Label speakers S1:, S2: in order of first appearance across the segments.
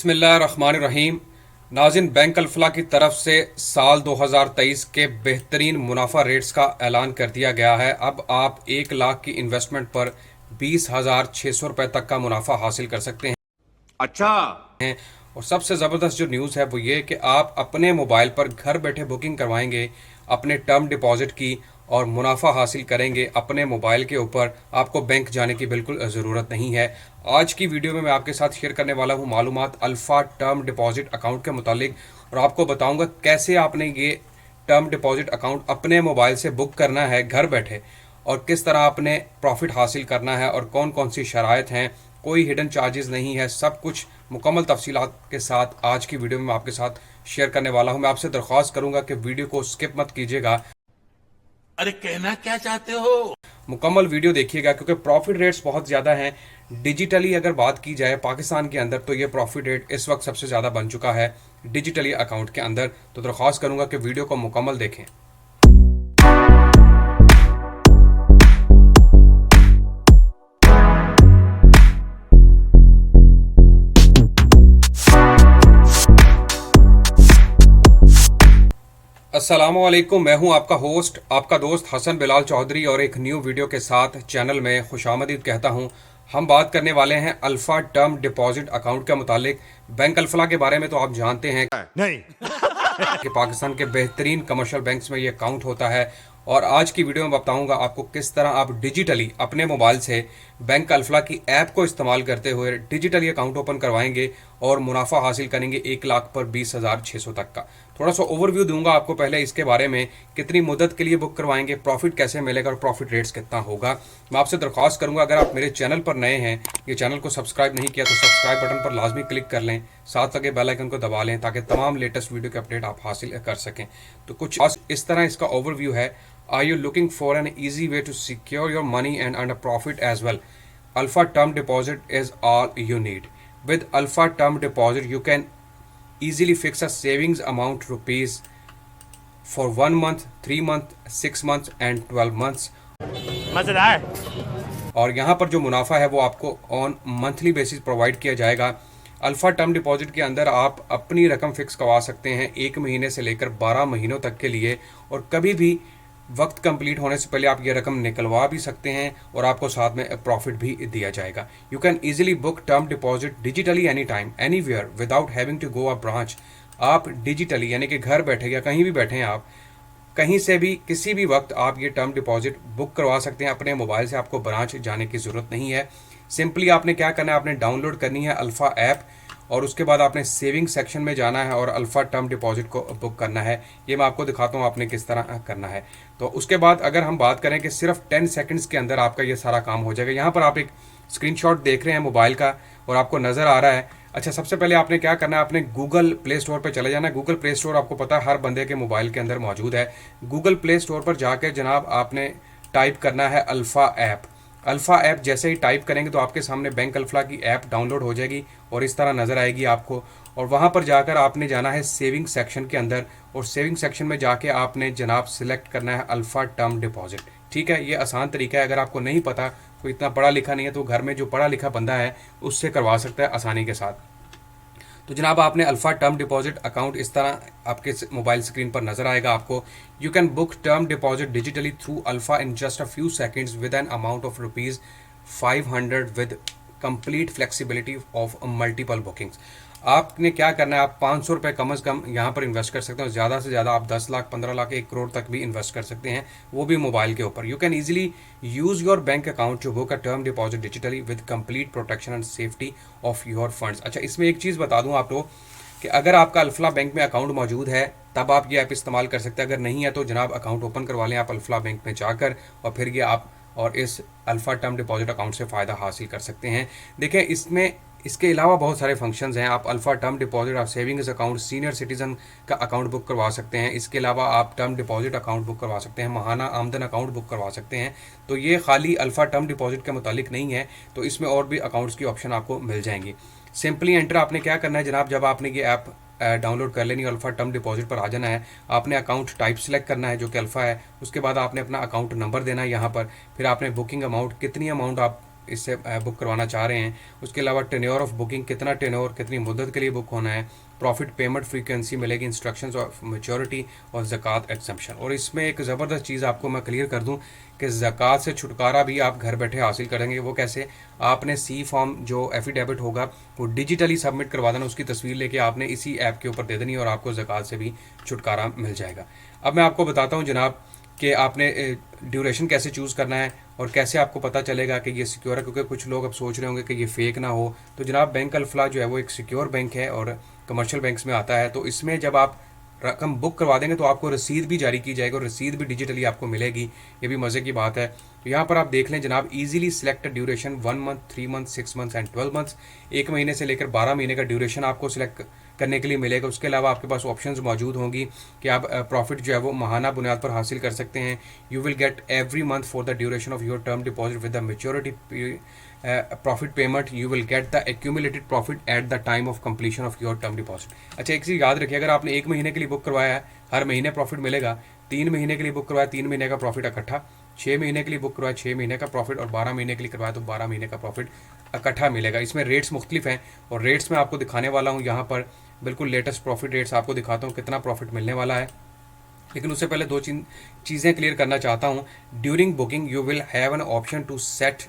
S1: बिस्मिल्लाहिर्रहमानिर्रहीम। नाज़रीन, बैंक अल्फला की तरफ से साल 2023 के बेहतरीन मुनाफा रेट्स का ऐलान कर दिया गया है। अब आप 1 लाख की इन्वेस्टमेंट पर 20,600 रुपये तक का मुनाफा हासिल कर सकते हैं।
S2: अच्छा।
S1: और सबसे ज़बरदस्त जो न्यूज़ है वो ये कि आप अपने मोबाइल पर घर बैठे बुकिंग करवाएंगे अपने टर्म डिपॉजिट की और मुनाफा हासिल करेंगे अपने मोबाइल के ऊपर। आपको बैंक जाने की बिल्कुल ज़रूरत नहीं है। आज की वीडियो में मैं आपके साथ शेयर करने वाला हूँ मालूमात अल्फ़ा टर्म डिपॉजिट अकाउंट के मुतालिक, और आपको बताऊँगा कैसे आपने ये टर्म डिपॉजिट अकाउंट अपने मोबाइल से बुक करना है घर बैठे, और किस तरह आपने प्रॉफिट हासिल करना है और कौन कौन सी शराइत हैं। कोई हिडन चार्जेस नहीं है, सब कुछ मुकम्मल तफसीलात के साथ आज की वीडियो में मैं आपके साथ शेयर करने वाला हूं। मैं आपसे दरख्वास्त करूंगा कि वीडियो को स्किप मत कीजिएगा,
S2: अरे कहना क्या चाहते हो?
S1: मुकम्मल वीडियो देखिएगा, क्योंकि प्रॉफिट रेट्स बहुत ज़्यादा हैं। डिजिटली अगर बात की जाए पाकिस्तान के अंदर तो ये प्रॉफिट रेट इस वक्त सबसे ज़्यादा बन चुका है डिजिटली अकाउंट के अंदर। तो दरख्वास्त करूंगा कि वीडियो को मुकम्मल देखें। अस्सलामुअलैकुम, मैं हूं आपका होस्ट, आपका दोस्त हसन बिलाल चौधरी, और एक न्यू वीडियो के साथ चैनल में खुशामदीद कहता हूं। हम बात करने वाले हैं अल्फ़ा टर्म डिपॉजिट अकाउंट के मुतालिक। बैंक अल्फला के बारे में तो आप जानते हैं
S2: नहीं।
S1: कि पाकिस्तान के बेहतरीन कमर्शियल बैंक्स में ये अकाउंट होता है। और आज की वीडियो में बताऊंगा आपको किस तरह आप डिजिटली अपने मोबाइल से बैंक अल्फला की ऐप को इस्तेमाल करते हुए डिजिटली अकाउंट ओपन करवाएंगे और मुनाफा हासिल करेंगे 1 लाख पर 20,600 तक का। थोड़ा सा ओवरव्यू दूंगा आपको पहले इसके बारे में, कितनी मुद्दत के लिए बुक करवाएंगे, प्रॉफिट कैसे मिलेगा और प्रॉफिट रेट्स कितना होगा। मैं आपसे दरख्वास्त करूंगा अगर आप मेरे चैनल पर नए हैं, ये चैनल को सब्सक्राइब नहीं किया तो सब्सक्राइब बटन पर लाजमी क्लिक कर लें, साथ लगे बेल आइकन को दबा लें ताकि तमाम लेटेस्ट वीडियो के अपडेट आप हासिल कर सकें। तो कुछ इस तरह इसका ओवरव्यू है। Are you looking for an easy way to secure your money and earn a profit as well? Alpha Term Deposit is all you need. With Alpha Term Deposit, you can easily fix a savings amount rupees for 1 month, 3 month, 6 months and 12 months.
S2: मजेदार।
S1: और यहाँ पर जो मुनाफा है वो आपको on monthly basis provide किया जाएगा। अल्फ़ा टर्म डिपॉजिट के अंदर आप अपनी रकम फिक्स करवा सकते हैं 1 महीने से लेकर 12 महीनों तक के लिए, और कभी भी वक्त कंप्लीट होने से पहले आप ये रकम निकलवा भी सकते हैं और आपको साथ में प्रॉफिट भी दिया जाएगा। You can easily book term deposit digitally any time anywhere without having to go a branch. आप डिजिटली यानी कि घर बैठे या कहीं भी बैठे हैं, आप कहीं से भी किसी भी वक्त आप ये टर्म डिपॉजिट बुक करवा सकते हैं अपने मोबाइल से। आपको ब्रांच जाने की ज़रूरत नहीं है। सिंपली आपने क्या करना है, आपने डाउनलोड करनी है अल्फ़ा ऐप, और उसके बाद आपने सेविंग सेक्शन में जाना है और अल्फ़ा टर्म डिपॉजिट को बुक करना है। ये मैं आपको दिखाता हूँ आपने किस तरह करना है। तो उसके बाद अगर हम बात करें कि सिर्फ 10 सेकंड्स के अंदर आपका ये सारा काम हो जाएगा। यहाँ पर आप एक स्क्रीनशॉट देख रहे हैं मोबाइल का और आपको नज़र आ रहा है। अच्छा, सबसे पहले आपने क्या करना है, आपने गूगल प्ले स्टोर पर चले जाना है। गूगल प्ले स्टोर आपको पता है हर बंदे के मोबाइल के अंदर मौजूद है। गूगल प्ले स्टोर पर जाकर जनाब आपने टाइप करना है अल्फ़ा ऐप। अल्फ़ा ऐप जैसे ही टाइप करेंगे तो आपके सामने बैंक अल्फला की ऐप डाउनलोड हो जाएगी और इस तरह नज़र आएगी आपको। और वहाँ पर जाकर आपने जाना है सेविंग सेक्शन के अंदर, और सेविंग सेक्शन में जाके आपने जनाब सिलेक्ट करना है अल्फ़ा टर्म डिपॉजिट। ठीक है, ये आसान तरीका है। अगर आपको नहीं पता, कोई इतना पढ़ा लिखा नहीं है, तो घर में जो पढ़ा लिखा बंदा है उससे करवा सकता है आसानी के साथ। तो जनाब आपने अल्फ़ा टर्म डिपॉजिट अकाउंट इस तरह आपके मोबाइल स्क्रीन पर नज़र आएगा आपको। You can book term deposit digitally through alpha in just a few seconds with an amount of ₹500 with complete flexibility of multiple bookings. आपने क्या करना है, आप 500 रुपये कम अज़ कम यहाँ पर इन्वेस्ट कर सकते हैं, और ज़्यादा से ज़्यादा आप 10 लाख, 15 लाख, 1 करोड़ तक भी इन्वेस्ट कर सकते हैं, वो भी मोबाइल के ऊपर। You can easily use your bank account to book a term deposit digitally with complete protection and safety of your funds. अच्छा, इसमें एक चीज़ बता दूँ आप लोग कि अगर आपका अल्फला बैंक में अकाउंट मौजूद है तब आप ये ऐप इस्तेमाल कर सकते हैं। अगर नहीं है तो जनाब अकाउंट ओपन करवा लें आप अल्फला बैंक में जाकर, और फिर ये आप और इस अल्फ़ा टर्म डिपॉजिट अकाउंट से फ़ायदा हासिल कर सकते हैं। देखें, इसमें इसके अलावा बहुत सारे फंक्शंस हैं। आप अल्फ़ा टर्म डिपॉजिट, आप सेविंग्स अकाउंट, सीनियर सिटीज़न का अकाउंट बुक करवा सकते हैं। इसके अलावा आप टर्म डिपॉजिट अकाउंट बुक करवा सकते हैं, माहाना आमदन अकाउंट बुक करवा सकते हैं। तो ये खाली अल्फ़ा टर्म डिपॉजिट के मुतालिक नहीं है, तो इसमें और भी अकाउंट्स की ऑप्शन आपको मिल जाएंगी। सिंपली एंटर आपने क्या करना है जनाब, जब आपने ये ऐप डाउनलोड कर लेनी, अल्फ़ा टर्म डिपॉजिट पर आ जाना है, आपने अकाउंट टाइप सेलेक्ट करना है जो कि अल्फ़ा है। उसके बाद आपने अपना अकाउंट नंबर देना है यहाँ पर, फिर आपने बुकिंग अमाउंट, कितनी अमाउंट आप इससे बुक करवाना चाह रहे हैं। उसके अलावा टेन्योर ऑफ बुकिंग, कितना टेन्योर, कितनी मुद्दत के लिए बुक होना है, प्रॉफिट पेमेंट फ्रीक्वेंसी मिलेगी, इंस्ट्रक्शंस ऑफ मैच्योरिटी और ज़कात एग्जम्पशन। और इसमें एक ज़बरदस्त चीज़ आपको मैं क्लियर कर दूं कि ज़कात से छुटकारा भी आप घर बैठे हासिल करेंगे। वो कैसे? आपने सी फॉर्म जो एफिडेविट होगा वो डिजिटली सबमिट करवा देना, उसकी तस्वीर लेके आपने इसी ऐप के ऊपर दे देनी और आपको ज़कात से भी छुटकारा मिल जाएगा। अब मैं आपको बताता हूँ जनाब कि आपने ड्यूरेशन कैसे चूज़ करना है और कैसे आपको पता चलेगा कि ये सिक्योर है, क्योंकि कुछ लोग अब सोच रहे होंगे कि ये फेक ना हो। तो जनाब बैंक अल्फला जो है वो एक सिक्योर बैंक है और कमर्शियल बैंक्स में आता है। तो इसमें जब आप रकम बुक करवा देंगे तो आपको रसीद भी जारी की जाएगी और रसीद भी डिजिटली आपको मिलेगी। ये भी मज़े की बात है। तो यहाँ पर आप देख लें जनाब, easily select duration 1 month, 3 month, 6 months and 12 months. 1 महीने से लेकर 12 महीने का ड्यूरेशन आपको सिलेक्ट करने के लिए मिलेगा। उसके अलावा आपके पास ऑप्शंस मौजूद होंगी कि आप प्रॉफिट जो है वो माहाना बुनियाद पर हासिल कर सकते हैं। You will get every month for the duration of your term deposit with the maturity profit payment, you will get the accumulated profit at the time of completion of your term deposit. अच्छा, एक चीज़ याद रखिए, अगर आपने 1 महीने के लिए book करवाया है हर महीने प्रॉफिट मिलेगा। 3 महीने के लिए बुक करवाया 3 महीने का प्रॉफिट इकट्ठा, 6 महीने के लिए बुक करवाया 6 महीने का प्रॉफिट और 12 महीने के लिए करवाया तो 12 महीने का प्रॉफिट इकट्ठा मिलेगा। इसमें रेट्स मुख्तलिफ हैं और रेट्स मैं आपको दिखाने वाला हूँ। यहाँ पर बिल्कुल लेटेस्ट प्रॉफिट रेट्स आपको दिखाता हूँ कितना प्रॉफिट मिलने वाला है। लेकिन उससे पहले 2 चीज़ें क्लियर करना चाहता हूँ। During booking you will have an option to set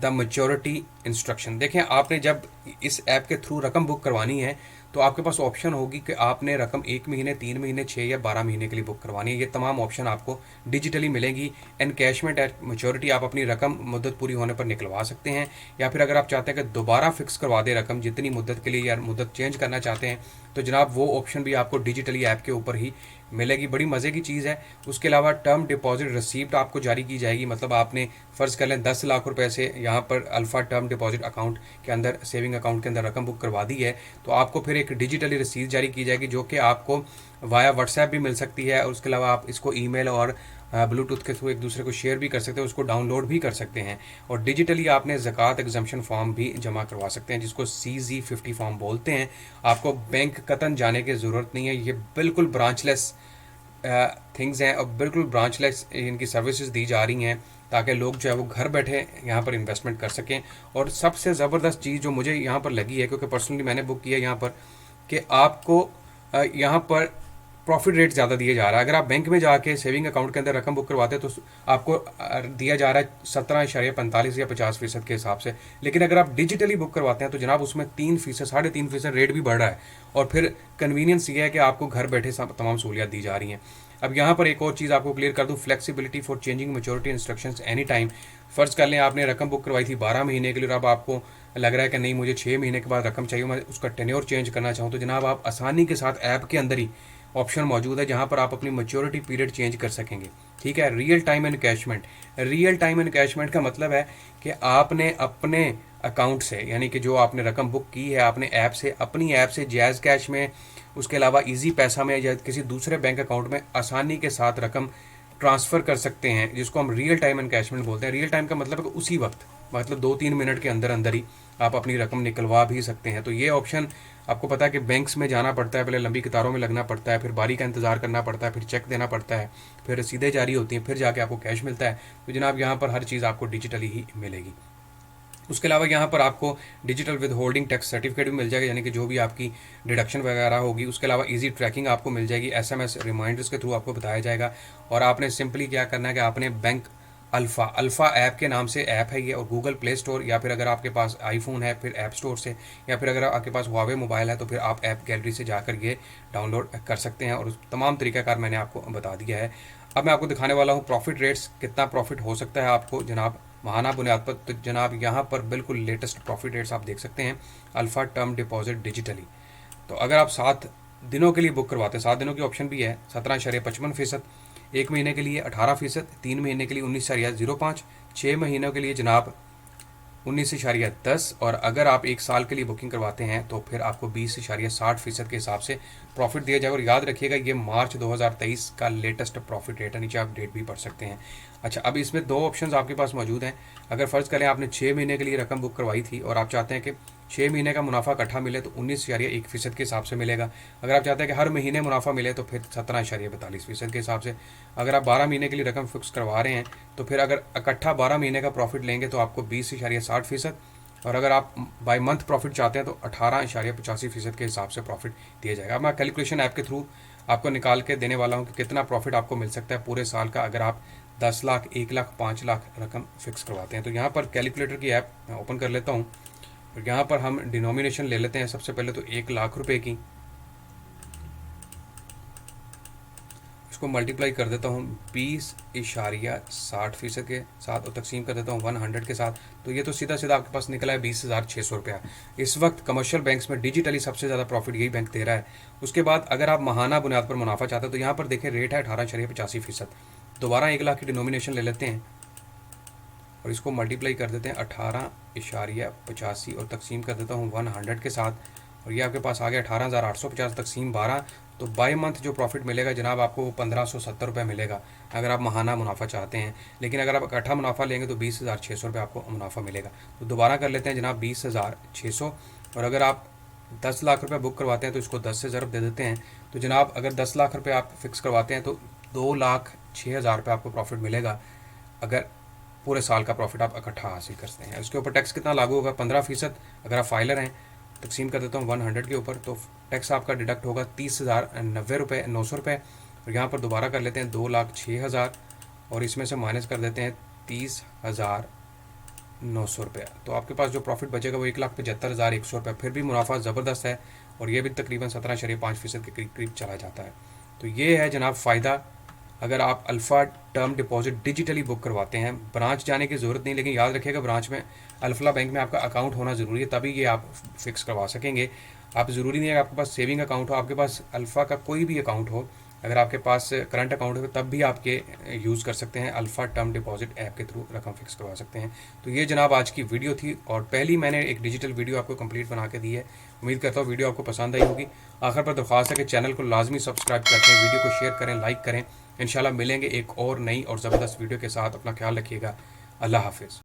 S1: the maturity instruction. देखें, आपने जब इस ऐप के थ्रू रकम बुक करवानी है तो आपके पास ऑप्शन होगी कि आपने रकम 1 महीने, 3 महीने, 6 या 12 महीने के लिए बुक करवानी है। ये तमाम ऑप्शन आपको डिजिटली मिलेंगी। एनकैशमेंट एट मेच्योरिटी, आप अपनी रकम मुद्दत पूरी होने पर निकलवा सकते हैं, या फिर अगर आप चाहते हैं कि दोबारा फिक्स करवा दें रकम जितनी मुद्दत के लिए या मुद्दत चेंज करना चाहते हैं तो जनाब वो ऑप्शन भी आपको डिजिटली ऐप के ऊपर ही मिलेगी। बड़ी मज़े की चीज़ है। उसके अलावा टर्म डिपॉजिट रिसीप्ट आपको जारी की जाएगी। मतलब आपने फ़र्ज़ कर लें 10 लाख रुपए से यहाँ पर अल्फ़ा टर्म डिपॉजिट अकाउंट के अंदर, सेविंग अकाउंट के अंदर रकम बुक करवा दी है तो आपको फिर एक डिजिटली रसीद जारी की जाएगी जो कि आपको वाया व्हाट्सएप भी मिल सकती है। और उसके अलावा आप इसको ईमेल और ब्लूटूथ के थ्रू एक दूसरे को शेयर भी कर सकते हैं, उसको डाउनलोड भी कर सकते हैं। और डिजिटली आपने ज़कात एग्जम्पशन फॉर्म भी जमा करवा सकते हैं जिसको CZ50 फॉर्म बोलते हैं। आपको बैंक कतन जाने की ज़रूरत नहीं है। ये बिल्कुल ब्रांचलेस थिंग्स हैं और बिल्कुल ब्रांचलेस इनकी सर्विसेज दी जा रही हैं ताकि लोग जो है वो घर बैठे यहाँ पर इन्वेस्टमेंट कर सकें। और सबसे ज़बरदस्त चीज़ जो मुझे यहाँ पर लगी है, क्योंकि पर्सनली मैंने बुक किया यहाँ पर, कि आपको यहाँ पर प्रॉफिट रेट ज़्यादा दिया जा रहा है। अगर आप बैंक में जाके सेविंग अकाउंट के अंदर रकम बुक करवाते हैं तो आपको दिया जा रहा है 17.45 या 50% के हिसाब से। लेकिन अगर आप डिजिटली बुक करवाते हैं तो जनाब उसमें 3%, 3.5% रेट भी बढ़ रहा है। और फिर कन्वीनियंस ये है कि आपको घर बैठे तमाम सहूलियात दी जा रही हैं। अब यहाँ पर एक और चीज़ आपको क्लियर कर दूँ, flexibility for changing maturity instructions any time. फ़र्ज़ कर लें आपने रकम बुक करवाई थी 12 महीने के लिए और अब आपको लग रहा है कि नहीं मुझे 6 महीने के बाद रकम चाहिए, मैं उसका टेन्योर चेंज करना चाहूँ, तो जनाब आप आसानी के साथ ऐप के अंदर ही ऑप्शन मौजूद है जहां पर आप अपनी मैच्योरिटी पीरियड चेंज कर सकेंगे। ठीक है, real time encashment. Real time encashment का मतलब है कि आपने अपने अकाउंट से, यानी कि जो आपने रकम बुक की है आपने ऐप से, अपनी ऐप से जैज़ कैश में, उसके अलावा इजी पैसा में या किसी दूसरे बैंक अकाउंट में आसानी के साथ रकम ट्रांसफ़र कर सकते हैं, जिसको हम रियल टाइम एनकैशमेंट बोलते हैं। रियल टाइम का मतलब है कि उसी वक्त, मतलब 2-3 मिनट के अंदर अंदर ही आप अपनी रकम निकलवा भी सकते हैं। तो ये ऑप्शन, आपको पता है कि बैंक्स में जाना पड़ता है, पहले लंबी कतारों में लगना पड़ता है, फिर बारी का इंतज़ार करना पड़ता है, फिर चेक देना पड़ता है, फिर रसीदें जारी होती हैं, फिर जाके आपको कैश मिलता है। तो जनाब यहाँ पर हर चीज़ आपको डिजिटली ही मिलेगी। उसके अलावा यहाँ पर आपको digital with holding tax certificate भी मिल जाएगा, यानी कि जो भी आपकी डिडक्शन वगैरह होगी। उसके अलावा इजी ट्रैकिंग आपको मिल जाएगी, SMS रिमाइंडर्स के थ्रू आपको बताया जाएगा। और आपने सिंपली क्या करना है कि आपने बैंक अल्फ़ा ऐप के नाम से ऐप है ये, और गूगल प्ले स्टोर या फिर अगर आपके पास आईफोन है फिर ऐप स्टोर से, या फिर अगर आपके पास हुआवे मोबाइल है तो फिर आप ऐप गैलरी से जाकर ये डाउनलोड कर सकते हैं। और तमाम तरीक़ाकार मैंने आपको बता दिया है। अब मैं आपको दिखाने वाला हूँ प्रॉफिट रेट्स, कितना प्रॉफिट हो सकता है आपको जनाब माहाना बुनियाद पर। तो जनाब यहाँ पर बिल्कुल लेटेस्ट प्रॉफिट रेट्स आप देख सकते हैं, अल्फ़ा टर्म डिपॉजिट डिजिटली। तो अगर आप 7 दिनों के लिए बुक करवाते हैं, 7 दिनों की ऑप्शन भी है, 17.55%, 1 महीने के लिए 18%, 3 महीने के लिए 19.05%, 6 महीनों के लिए जनाब 19.10, और अगर आप 1 साल के लिए बुकिंग करवाते हैं तो फिर आपको 20.60% के हिसाब से प्रॉफिट दिया जाएगा। और याद रखिएगा ये मार्च 2023 का लेटेस्ट प्रॉफिट रेट है, नीचे आप डेट भी पढ़ सकते हैं। अच्छा, अब इसमें 2 ऑप्शंस आपके पास मौजूद हैं। अगर फ़र्ज़ करें आपने 6 महीने के लिए रकम बुक करवाई थी और आप चाहते हैं कि 6 महीने का मुनाफा इकट्ठा मिले तो 19.1% के हिसाब से मिलेगा। अगर आप चाहते हैं कि हर महीने मुनाफा मिले तो फिर 17.42% के हिसाब से। अगर आप 12 महीने के लिए रकम फिक्स करवा रहे हैं तो फिर अगर इकट्ठा 12 महीने का प्रॉफिट लेंगे तो आपको 20.60%, और अगर आप बाय मंथ प्रॉफिट चाहते हैं तो 18.85% के हिसाब से प्रॉफिट दिया जाएगा। अब मैं कैलकुलेशन ऐप के थ्रू आपको निकाल के देने वाला हूँ कि कितना प्रॉफिट आपको मिल सकता है पूरे साल का अगर आप 10 लाख, 1 लाख, 5 लाख रकम फिक्स करवाते हैं। तो यहाँ पर कैलकुलेटर की ऐप मैं ओपन कर लेता हूँ और यहाँ पर हम डिनोमिनेशन ले लेते हैं सबसे पहले तो 1 लाख रुपए की, इसको मल्टीप्लाई कर देता हूँ 20.60% के साथ और तकसीम कर देता हूँ 100 के साथ। तो ये तो सीधा सीधा आपके पास निकला है 20,600 रुपया। इस वक्त कमर्शियल बैंक्स में डिजिटली सबसे ज़्यादा प्रॉफिट यही बैंक दे रहा है। उसके बाद अगर आप माहाना बुनियाद पर मुनाफा चाहते हैं तो यहाँ पर देखें रेट है 18.85%। दोबारा 1 लाख की डिनोमिनेशन ले लेते हैं और इसको मल्टीप्लाई कर देते हैं 18.85 और तकसीम कर देता हूँ 100 के साथ, और ये आपके पास आ गया 18,850 तकसीम 12। तो बाई मंथ जो प्रॉफिट मिलेगा जनाब आपको वो 1570 रुपये मिलेगा अगर आप माहाना मुनाफा चाहते हैं। लेकिन अगर आप इकट्ठा मुनाफा लेंगे तो 20,600 रुपये आपको मुनाफा मिलेगा। तो दोबारा कर लेते हैं जनाब 20,600, और अगर आप 10 लाख रुपये बुक करवाते हैं तो इसको 10 से ज़रब दे देते हैं। तो जनाब अगर 10 लाख रुपये आप फिक्स करवाते हैं तो 2,06,000 रुपये आपको प्रॉफिट मिलेगा अगर पूरे साल का प्रॉफिट आप इकट्ठा हासिल करते हैं। उसके ऊपर टैक्स कितना लागू होगा? 15%। अगर आप फाइलर हैं तकसीम कर देता हूँ 100 के ऊपर तो टैक्स आपका डिडक्ट होगा 30,090 रुपये, 900 रुपये। और यहाँ पर दोबारा कर लेते हैं 2,06,000 और इसमें से माइनस कर देते हैं 30,900 रुपये। तो आपके पास जो प्रॉफिट बचेगा वो 1,75,100 रुपये। फिर भी मुनाफा ज़बरदस्त है और ये भी तकरीबन 17.5% के करीब करीब चला जाता है। तो ये है जनाब फ़ायदा अगर आप alpha term deposit digitally book करवाते हैं। ब्रांच जाने की ज़रूरत नहीं, लेकिन याद रखिएगा ब्रांच में अल्फ़ला बैंक में आपका अकाउंट होना ज़रूरी है, तभी ये आप फिक्स करवा सकेंगे। आप ज़रूरी नहीं है कि आपके पास सेविंग अकाउंट हो, आपके पास अल्फ़ा का कोई भी अकाउंट हो, अगर आपके पास करंट अकाउंट है तब भी आपके यूज़ कर सकते हैं, अल्फ़ा टर्म डिपॉजिट ऐप के थ्रू रकम फिक्स करवा सकते हैं। तो ये जनाब आज की वीडियो थी और पहली मैंने एक डिजिटल वीडियो आपको कंप्लीट बना के दी है। उम्मीद करता हूँ वीडियो आपको पसंद आई होगी। आखिर पर दरख्वास्त है कि चैनल को लाजमी सब्सक्राइब करते हैं, वीडियो को शेयर करें, लाइक करें। इंशाल्लाह मिलेंगे एक और नई और ज़बरदस्त वीडियो के साथ। अपना ख्याल रखिएगा। अल्लाह हाफिज़।